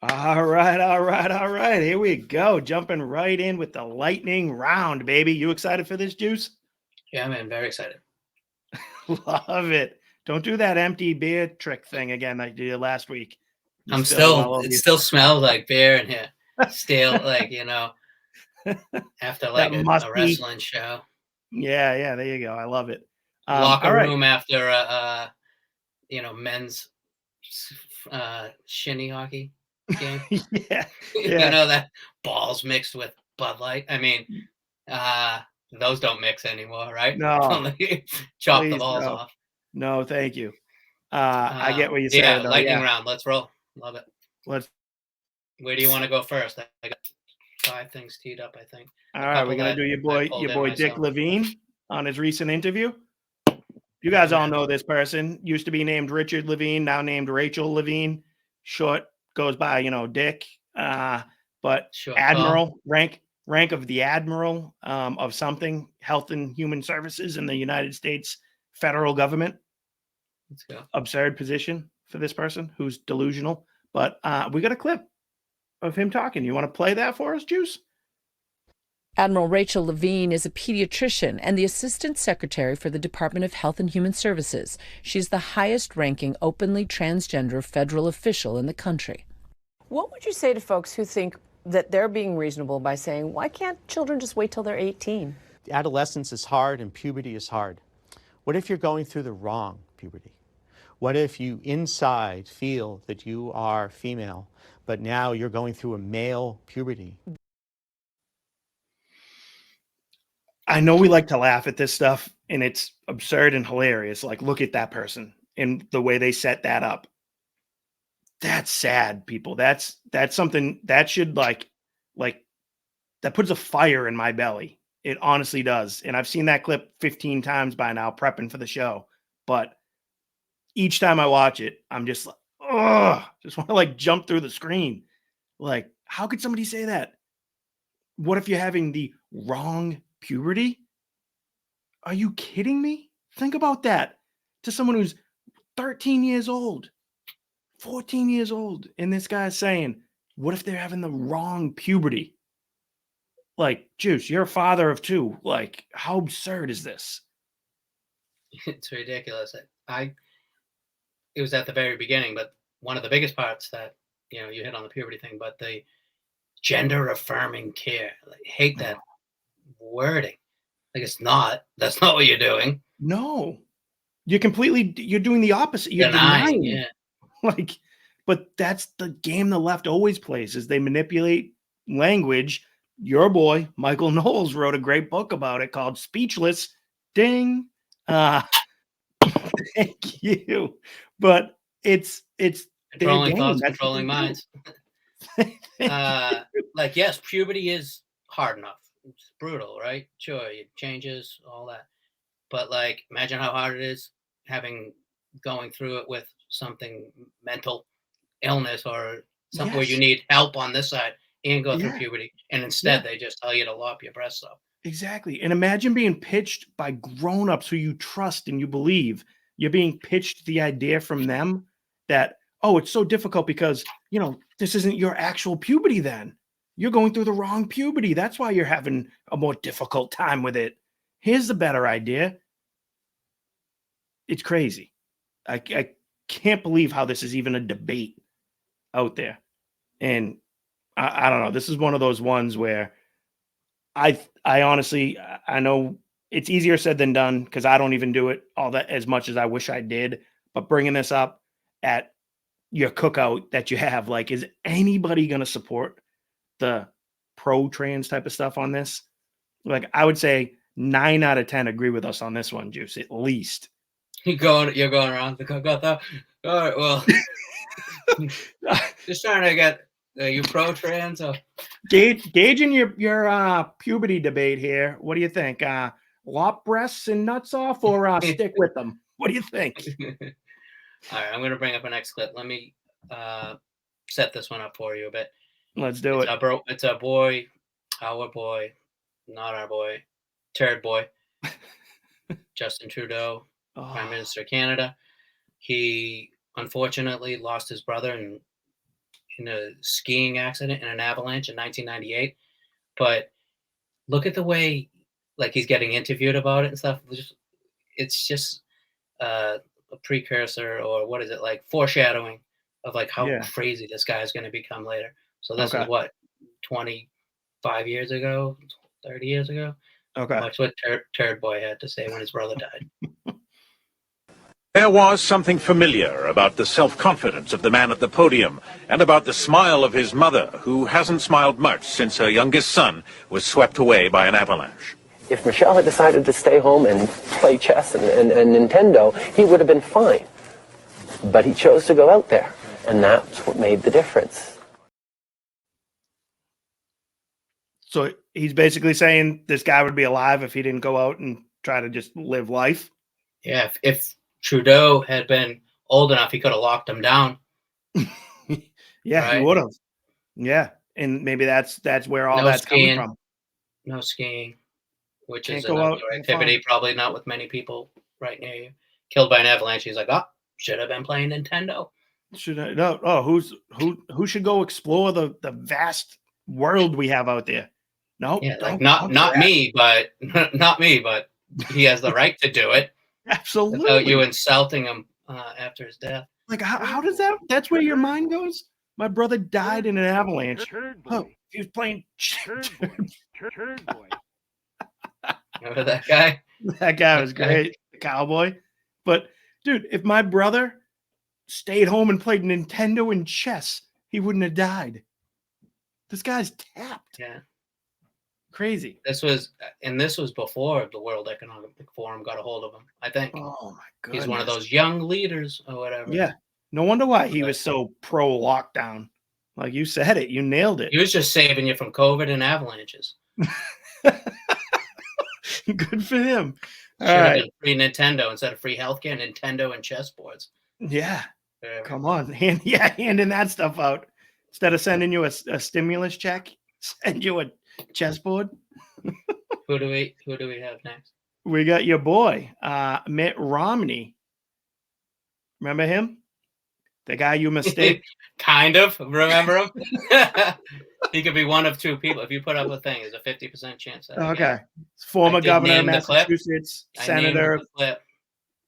All right, all right, all right. Here we go. Jumping right in with the lightning round, baby. You excited for this, Juice? Yeah, man, very excited. Love it. Don't do that empty beer trick thing again like you did last week. You I'm spilled it still, all over it you. still smells like beer in here. Still, after That like a musty. wrestling show, Yeah, there you go. I love it. locker All right. room after men's shinny hockey game. Yeah, yeah. That balls mixed with Bud Light. I mean, uh, those don't mix anymore, right? No, Only chop the please balls no. off. No, thank you. I get what you're Yeah, saying though. lightning Yeah. round. Let's roll. Love it. Let's Where do you want to go first? I got 5 things teed up. I think all a right, we're couple gonna that do I your pulled in boy Dick myself. Levine on his recent interview. You Yeah, guys all man. know this person. Used to be named Richard Levine, now named Rachel Levine. Short goes by, Dick. But Short call. Admiral rank of the Admiral of something, Health and Human Services in the United States federal government. Let's go. Absurd position for this person who's delusional. But we got a clip of him talking. You want to play that for us, Juice? Admiral Rachel Levine is a pediatrician and the Assistant Secretary for the Department of Health and Human Services. She's the highest-ranking openly transgender federal official in the country. What would you say to folks who think that they're being reasonable by saying, why can't children just wait till they're 18? Adolescence is hard and puberty is hard. What if you're going through the wrong puberty? What if you inside feel that you are female, but now you're going through a male puberty? I know we like to laugh at this stuff and it's absurd and hilarious. Like, look at that person and the way they set that up. That's sad, people. That's something that should like that puts a fire in my belly. It honestly does. And I've seen that clip 15 times by now prepping for the show. But each time I watch it, I'm just like, oh, just want to like jump through the screen. Like, how could somebody say that? What if you're having the wrong puberty? Are you kidding me? Think about that to someone who's 13 years old, 14 years old. And this guy's saying, what if they're having the wrong puberty? Like, Juice, you're a father of two. Like, how absurd is this? It's ridiculous. It was at the very beginning, but one of the biggest parts that you hit on the puberty thing, but the gender affirming care. I hate that wording. Like that's not what you're doing. No, you're doing the opposite. You're Denying, denying. Like, but that's the game the left always plays is they manipulate language. Your boy, Michael Knowles, wrote a great book about it called Speechless. Ding. Thank you. But it's controlling their game. thoughts, That's controlling minds. Yes, puberty is hard enough. It's brutal, right? Sure, it changes, all that. But like, imagine how hard it is going through it with something mental illness or something where you need help on this side and go through puberty. And instead they just tell you to lop your breasts off. Exactly. And imagine being pitched by grown-ups who you trust and you believe. You're being pitched the idea from them that, oh, it's so difficult because, this isn't your actual puberty then. You're going through the wrong puberty. That's why you're having a more difficult time with it. Here's the better idea. It's crazy. I can't believe how this is even a debate out there. And I don't know. This is one of those ones where I honestly, I know it's easier said than done because I don't even do it all that as much as I wish I did. But bringing this up at your cookout that you have, like, is anybody going to support the pro-trans type of stuff on this? Like, I would say 9 out of 10 agree with us on this one, Juice, at least. You're going around the cookout though. All right, well, just trying to get you pro-trans or gauging your puberty debate here. What do you think? Lop breasts and nuts off, or stick with them? What do you think? All right, I'm going to bring up a next clip. Let me set this one up for you a bit. Let's do it. It's our boy, not our boy, Turd Boy, Justin Trudeau, Prime Minister of Canada. He unfortunately lost his brother, and in a skiing accident in an avalanche in 1998. But look at the way, like, he's getting interviewed about it and stuff. It's just a precursor, or what is it, like foreshadowing of like how Yeah. crazy this guy is going to become later. So this is Okay. what, 25 years ago, 30 years ago. Okay. Watch what Turd Boy had to say when his brother died. There was something familiar about the self-confidence of the man at the podium and about the smile of his mother, who hasn't smiled much since her youngest son was swept away by an avalanche. If Michelle had decided to stay home and play chess and Nintendo, he would have been fine. But he chose to go out there, and that's what made the difference. So he's basically saying this guy would be alive if he didn't go out and try to just live life. Yeah, if Trudeau had been old enough, he could have locked him down. Yeah, he Right. would have. Yeah, and maybe that's where all No that's skiing. coming from. No skiing, which Can't is go an out outdoor and activity, probably not with many people right near you. Killed by an avalanche. He's like, oh, should have been playing Nintendo. Should I, no? Oh, who should go explore the vast world we have out there? No, Yeah, like don't do not that. me, but not me, but he has the right to do it Absolutely. without you insulting him after his death. Like, how does that? That's where your mind goes. My brother died in an avalanche. Oh, he was playing. Turd Boy. Remember that guy? That guy was great, the cowboy. But dude, if my brother stayed home and played Nintendo and chess, he wouldn't have died. This guy's tapped. Yeah. Crazy. This was before the World Economic Forum got a hold of him, I think. Oh my goodness. He's one of those young leaders or whatever. Yeah. No wonder why he was so pro lockdown. Like you said it, you nailed it. He was just saving you from COVID and avalanches. Good for him. All Should have right. been free Nintendo instead of free healthcare, Nintendo and chessboards. Yeah. Whatever. Come on. Handing that stuff out. Instead of sending you a stimulus check, send you a chessboard. Who do we have next? We got your boy, Mitt Romney. Remember him? The guy you mistake. Kind of. Remember him? He could be one of two people. If you put up a thing, there's a 50% chance. That Okay. Former did governor of name the clip. Massachusetts, I named senator. the clip.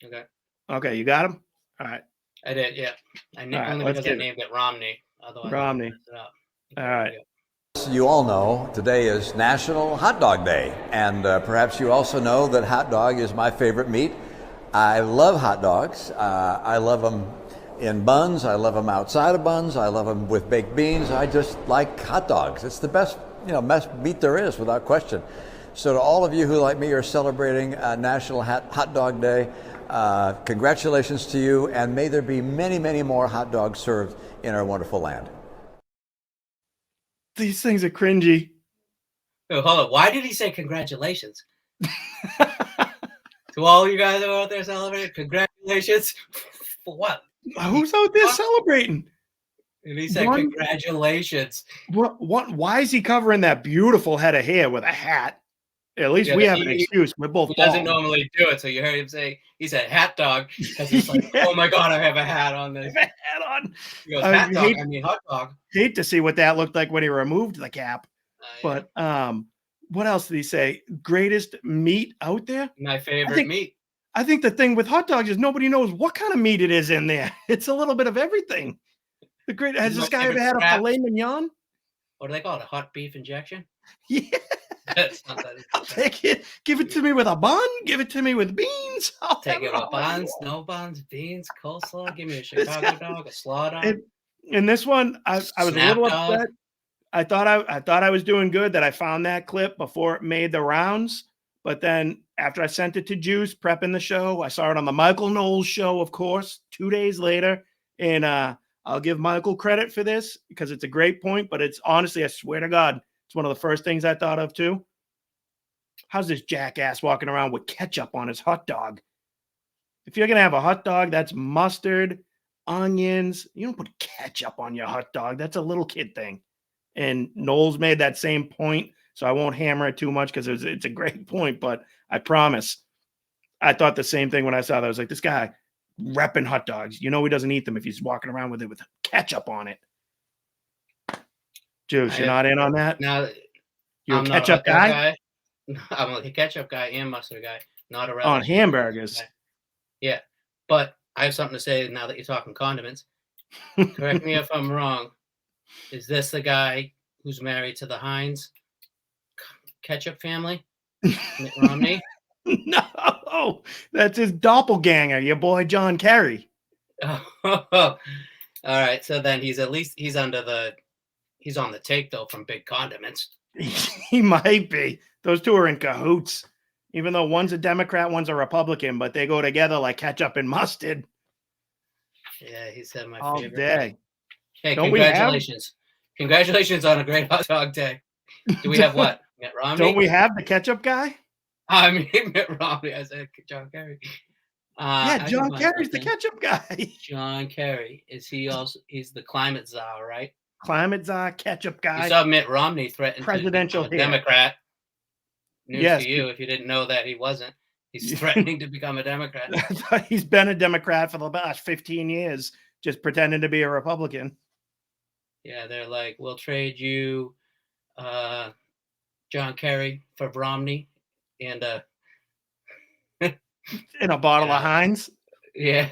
Okay. Okay, you got him? All right. I did, yeah. All right, Only let's because I get it. named it Romney. Otherwise, I Romney. messed it up. All right. You all know today is National Hot Dog Day, and perhaps you also know that hot dog is my favorite meat. I love hot dogs. I love them in buns. I love them outside of buns. I love them with baked beans. I just like hot dogs. It's the best, best meat there is, without question. So to all of you who, like me, are celebrating National Hot Dog Day, congratulations to you, and may there be many, many more hot dogs served in our wonderful land. These things are cringy. Oh, hold on. Why did he say congratulations? To all you guys who are out there celebrating, congratulations. For what? Who's out there celebrating? And he said One- congratulations. Why is he covering that beautiful head of hair with a hat? At least Yeah, we have an he- excuse. We're both He doesn't bald. normally do it, so you heard him say, he said hat dog, because he's like, Yeah. oh my God, I have a hat on this. Hat on. He goes, I hat dog, hate- I mean hot dog. Hate to see what that looked like when he removed the cap. Yeah. But what else did he say? Greatest meat out there? My favorite think- meat. I think the thing with hot dogs is nobody knows what kind of meat it is in there. It's a little bit of everything. Has this guy ever had a Crap. filet mignon? What do they call it? A hot beef injection? Yeah, That's not that. I'll take it. Give it to me with a bun. Give it to me with beans. I'll Take have it it with all I buns, want. no buns, beans, coleslaw. Give me a This Chicago guy- dog, a slaw dog. And in this one, I was a Snap little dog. upset. I thought I was doing good that I found that clip before it made the rounds. But then after I sent it to Juice, prepping the show, I saw it on the Michael Knowles show, of course, 2 days later. And I'll give Michael credit for this because it's a great point. But it's honestly, I swear to God, it's one of the first things I thought of too. How's this jackass walking around with ketchup on his hot dog? If you're going to have a hot dog, that's mustard, onions. You don't put ketchup on your hot dog. That's a little kid thing. And Knowles made that same point, so I won't hammer it too much because it's a great point, but I promise I thought the same thing when I saw that. I was like, this guy repping hot dogs. You know he doesn't eat them if he's walking around with it with ketchup on it. Juice, you're not in on that? Now, You're I'm a not a ketchup hot dog guy? I'm a ketchup guy and mustard guy, not a relish On hamburgers. guy. Yeah, but I have something to say now that you're talking condiments. Correct me if I'm wrong. Is this the guy who's married to the Heinz ketchup family? Mitt Romney? No, that's his doppelganger, your boy John Kerry. Oh, all right. So then he's on the take though from big condiments. He might be. Those two are in cahoots. Even though one's a Democrat, one's a Republican, but they go together like ketchup and mustard Yeah, he said my all favorite. day. Hey, Don't we have- congratulations. Congratulations on a great hot dog day. Do we have what? Mitt Romney? Don't we have the ketchup guy? I mean, Mitt Romney. I said John Kerry. Yeah, I can John find Kerry's the something. ketchup guy. John Kerry. Is he also? He's the climate czar, right? Climate czar, ketchup You guy. saw Mitt Romney threaten Presidential to become a hair. Democrat. News Yes. to you if you didn't know that he wasn't. He's threatening to become a Democrat. He's been a Democrat for the past 15 years, just pretending to be a Republican. Yeah, they're like, we'll trade you, John Kerry for Romney, and In a bottle of Heinz. yeah,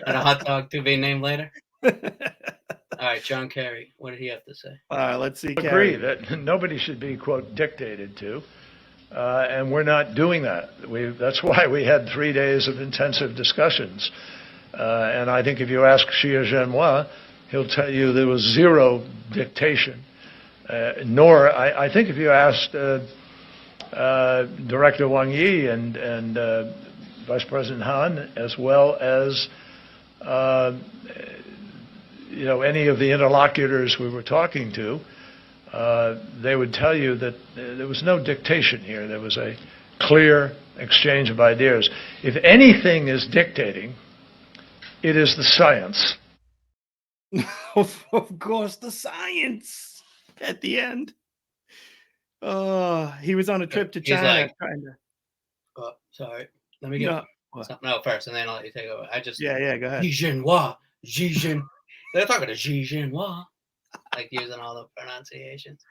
and a hot dog to be named later. All right, John Kerry, what did he have to say? Let's see. Agree Kerry. that nobody should be, quote, dictated to, and we're not doing that. That's why we had 3 days of intensive discussions. And I think if you ask Xie Zhenhua, he'll tell you there was zero dictation. Nor, I think if you asked Director Wang Yi and Vice President Han, as well as any of the interlocutors we were talking to, they would tell you that there was no dictation here. There was a clear exchange of ideas. If anything is dictating, it is the science. Of course, the science at the end. He was on a trip to He's China like- trying to. Oh, sorry. Let me get something out first, and then I'll let you take over. Yeah, go ahead. Xi Jinping. They're talking to Xi Jinping, like using all the pronunciations.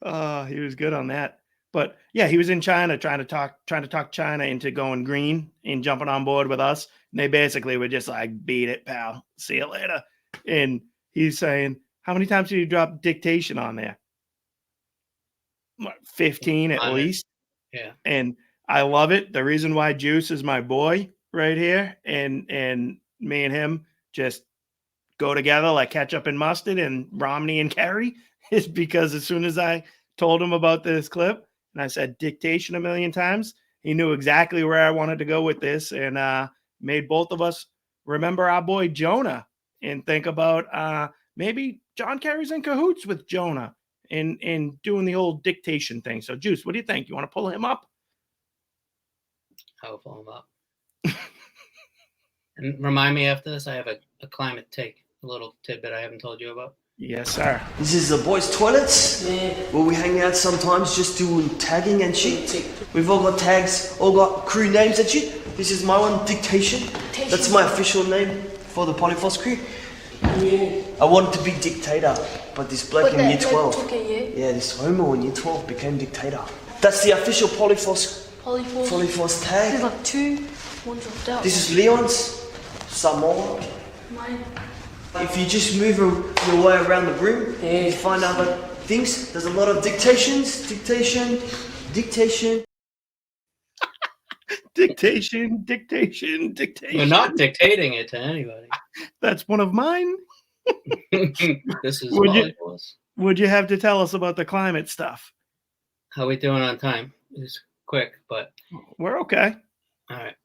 He was good on that. But yeah, he was in China trying to talk China into going green and jumping on board with us. And they basically were just like, beat it, pal. See you later. And he's saying, how many times did you drop dictation on there? 15 at least. Yeah. And I love it. The reason why Juice is my boy right here, and me and him just go together like ketchup and mustard, and Romney and Kerry, is because as soon as I told him about this clip and I said dictation a million times, he knew exactly where I wanted to go with this, and made both of us remember our boy Jonah and think about maybe John Kerry's in cahoots with Jonah in doing the whole dictation thing. So, Juice, what do you think? You want to pull him up? I'll pull him up. And remind me after this, I have a climate take, a little tidbit I haven't told you about. Yes, sir. This is the boys' toilets, where we hang out sometimes just doing tagging and shit. We've all got tags, all got crew names and shit. This is my one, Dictation. That's my official name for the Polyphos crew. I wanted to be dictator, but this bloke in year 12, this homo in year 12 became dictator. That's the official Polyphos tag. There's like two, one dropped out. This is Leon's, Samoa. Mine. If you just move your way around the room, you find other things. There's a lot of dictation. Dictation. You're not dictating it to anybody. That's one of mine. This is Polyphos. Would you have to tell us about the climate stuff? How we doing on time? It's quick, but we're okay. All right.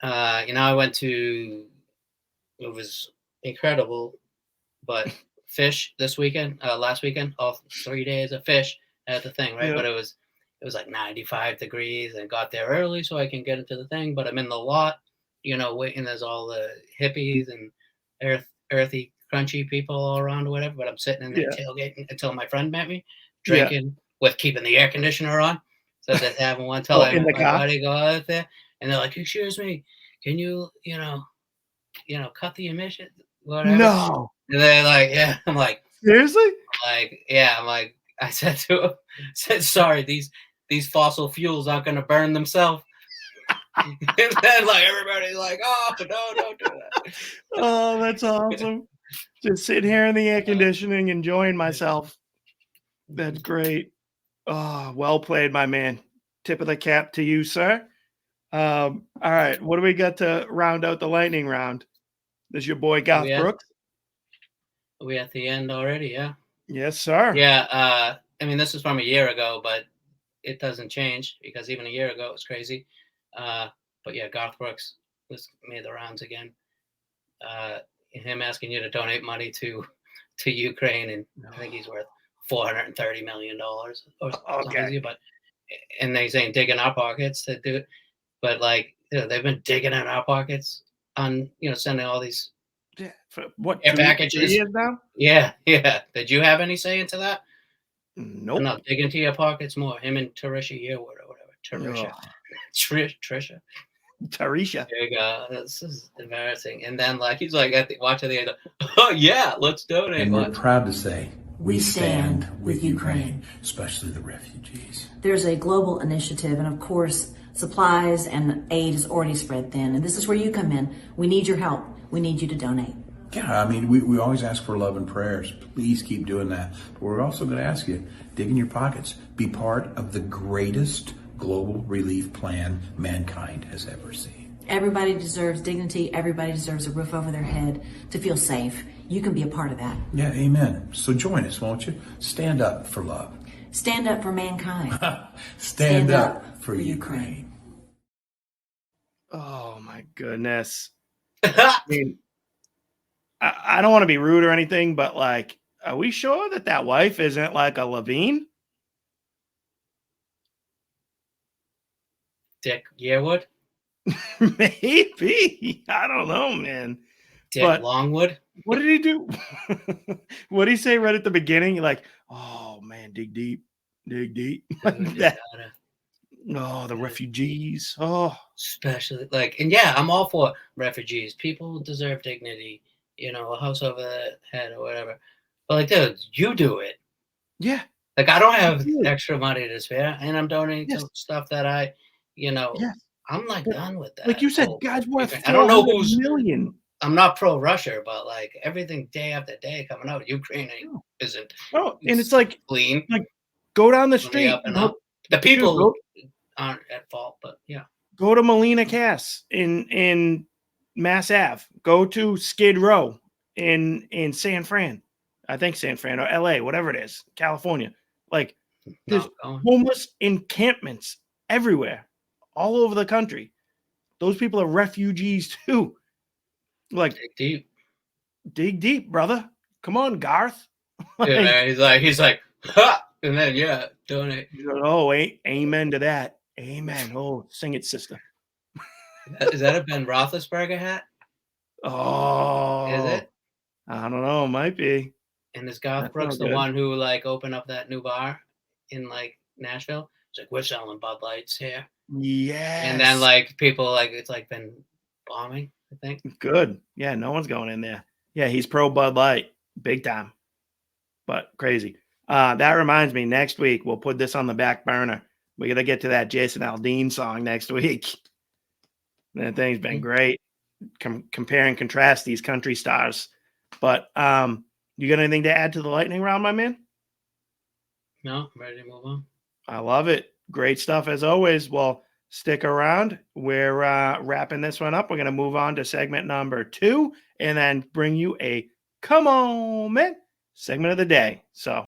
I went to, it was incredible, but fish this weekend, last weekend, all 3 days of fish at the thing, right? Yeah. But it was like 95 degrees, and got there early so I can get into the thing. But I'm in the lot, waiting. There's all the hippies and earthy, crunchy people all around or whatever. But I'm sitting in there tailgating until my friend met me, drinking with keeping the air conditioner on. So that having one till my buddy go out there, and they're like, "Excuse me, can you, cut the emissions, whatever?" No. And they're like, "Yeah." I'm like, seriously? like, yeah, I'm like, I said to him, said, sorry, these fossil fuels aren't gonna burn themselves. And then like everybody's like, oh no, don't do that. Oh, that's awesome. Just sitting here in the air conditioning, enjoying myself. That's great. Oh, well played, my man. Tip of the cap to you, sir. All right, what do we got to round out the lightning round? This your boy Garth Brooks? Are we at the end already? Yeah. Yes, sir. Yeah. I mean, this is from a year ago, but it doesn't change because even a year ago it was crazy. But yeah, Garth Brooks made the rounds again. Him asking you to donate money to Ukraine, and I think he's worth $430 million or something. But and they saying dig in our pockets to do it, but like they've been digging in our pockets on sending all these for what air 2 packages years now? Yeah. Did you have any say into that? Nope. No, dig into your pockets more. Him and Tarisha Yearwood or whatever. Tarisha. Tarisha. There you go. This is embarrassing. And then like he's like watching the end. Oh yeah, let's donate. And we're proud to say we stand with Ukraine, especially the refugees. There's a global initiative, and of course, supplies and aid is already spread thin. And this is where you come in. We need your help. We need you to donate. Yeah, I mean, we always ask for love and prayers. Please keep doing that. But we're also going to ask you, dig in your pockets. Be part of the greatest global relief plan mankind has ever seen. Everybody deserves dignity. Everybody deserves a roof over their head to feel safe. You can be a part of that. Yeah, amen. So join us, won't you? Stand up for love. Stand up for mankind. Stand up for Ukraine. Oh, my goodness. I mean, I don't want to be rude or anything, but like, are we sure that wife isn't like a Levine? Dick Yearwood? Maybe. I don't know, man. Dick Longwood? What did he do? What did he say right at the beginning? Like, oh, man, dig deep. Dig deep. The refugees. Oh. Especially, like, and yeah, I'm all for refugees. People deserve dignity, a house over the head or whatever. But like, dude, you do it. Yeah. Like, I don't have extra money to spare, and I'm donating to stuff that I, I'm like done with that. Like you said, God's worth I don't know who's million. I'm not pro Russia, but like everything day after day coming out, Ukraine isn't. Oh, and it's like clean. Like, go down the street. Up and up. The people aren't at fault, but yeah. Go to Molina Cass in Mass Ave. Go to Skid Row in San Fran. I think San Fran or LA, whatever it is, California. Like, there's homeless encampments everywhere, all over the country. Those people are refugees too. Like, dig deep, brother. Come on, Garth. Yeah, he's like, ha! And then donate. Oh, amen to that. Amen. Oh, sing it, sister. Is that a Ben Roethlisberger hat? Oh, is it? I don't know. Might be. And is Garth Brooks the one who like opened up that new bar in like Nashville? It's like, we're selling Bud Lights here. Yeah. And then like people like it's like been bombing, I think. Good. Yeah, no one's going in there. Yeah, he's pro Bud Light, big time. But crazy. That reminds me, next week we'll put this on the back burner. We got to get to that Jason Aldean song next week. That thing's been great. Compare and contrast these country stars. But you got anything to add to the lightning round, my man? No, I'm ready to move on. I love it. Great stuff as always. Well, stick around. We're wrapping this one up. We're going to move on to segment number 2 and then bring you a come on, man segment of the day. So